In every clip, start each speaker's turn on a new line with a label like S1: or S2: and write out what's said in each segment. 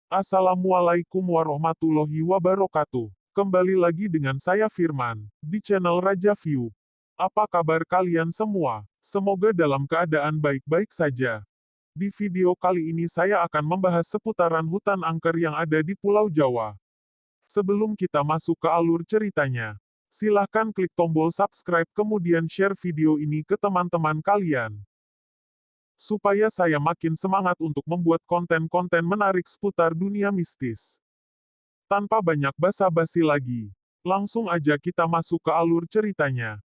S1: Assalamualaikum warahmatullahi wabarakatuh. Kembali lagi dengan saya Firman, di channel Raja View. Apa kabar kalian semua? Semoga dalam keadaan baik-baik saja. Di video kali ini saya akan membahas seputaran hutan angker yang ada di Pulau Jawa. Sebelum kita masuk ke alur ceritanya, silahkan klik tombol subscribe kemudian share video ini ke teman-teman kalian, supaya saya makin semangat untuk membuat konten-konten menarik seputar dunia mistis. Tanpa banyak basa-basi lagi, langsung aja kita masuk ke alur ceritanya.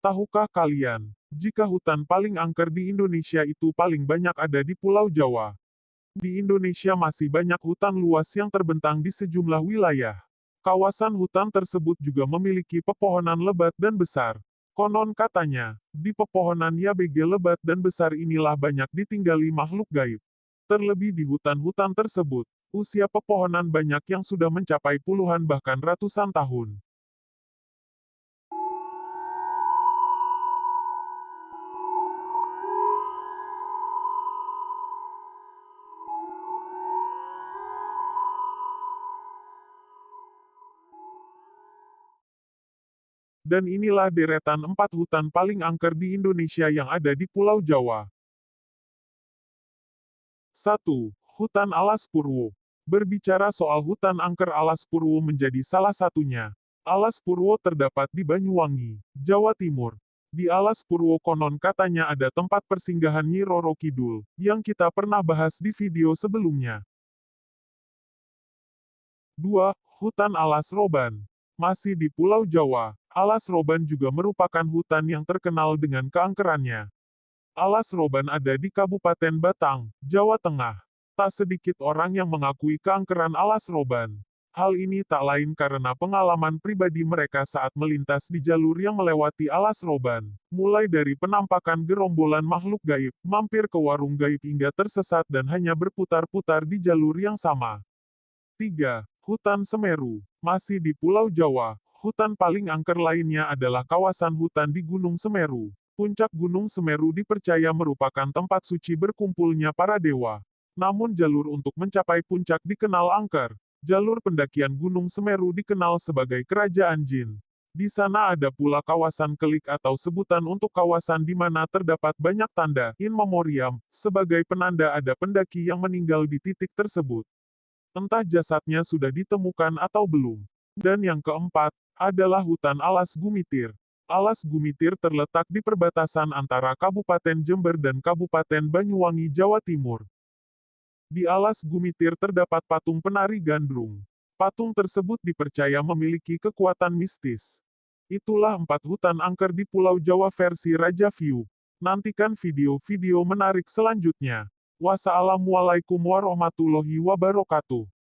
S1: Tahukah kalian, jika hutan paling angker di Indonesia itu paling banyak ada di Pulau Jawa? Di Indonesia masih banyak hutan luas yang terbentang di sejumlah wilayah. Kawasan hutan tersebut juga memiliki pepohonan lebat dan besar. Konon katanya, di pepohonan YBG lebat dan besar inilah banyak ditinggali makhluk gaib. Terlebih di hutan-hutan tersebut, usia pepohonan banyak yang sudah mencapai puluhan bahkan ratusan tahun. Dan inilah deretan 4 hutan paling angker di Indonesia yang ada di Pulau Jawa. 1. Hutan Alas Purwo. Berbicara soal hutan angker Alas Purwo menjadi salah satunya. Alas Purwo terdapat di Banyuwangi, Jawa Timur. Di Alas Purwo konon katanya ada tempat persinggahan Nyi Roro Kidul, yang kita pernah bahas di video sebelumnya. 2. Hutan Alas Roban. Masih di Pulau Jawa, Alas Roban juga merupakan hutan yang terkenal dengan keangkerannya. Alas Roban ada di Kabupaten Batang, Jawa Tengah. Tak sedikit orang yang mengakui keangkeran Alas Roban. Hal ini tak lain karena pengalaman pribadi mereka saat melintas di jalur yang melewati Alas Roban. Mulai dari penampakan gerombolan makhluk gaib, mampir ke warung gaib hingga tersesat dan hanya berputar-putar di jalur yang sama. 3. Hutan Semeru. Masih di Pulau Jawa, hutan paling angker lainnya adalah kawasan hutan di Gunung Semeru. Puncak Gunung Semeru dipercaya merupakan tempat suci berkumpulnya para dewa. Namun jalur untuk mencapai puncak dikenal angker. Jalur pendakian Gunung Semeru dikenal sebagai Kerajaan Jin. Di sana ada pula kawasan Kelik atau sebutan untuk kawasan di mana terdapat banyak tanda in memoriam, sebagai penanda ada pendaki yang meninggal di titik tersebut. Entah jasadnya sudah ditemukan atau belum. Dan yang keempat, adalah hutan Alas Gumitir. Alas Gumitir terletak di perbatasan antara Kabupaten Jember dan Kabupaten Banyuwangi, Jawa Timur. Di Alas Gumitir terdapat patung penari gandrung. Patung tersebut dipercaya memiliki kekuatan mistis. Itulah 4 hutan angker di Pulau Jawa versi Raja View. Nantikan video-video menarik selanjutnya. Wassalamualaikum warahmatullahi wabarakatuh.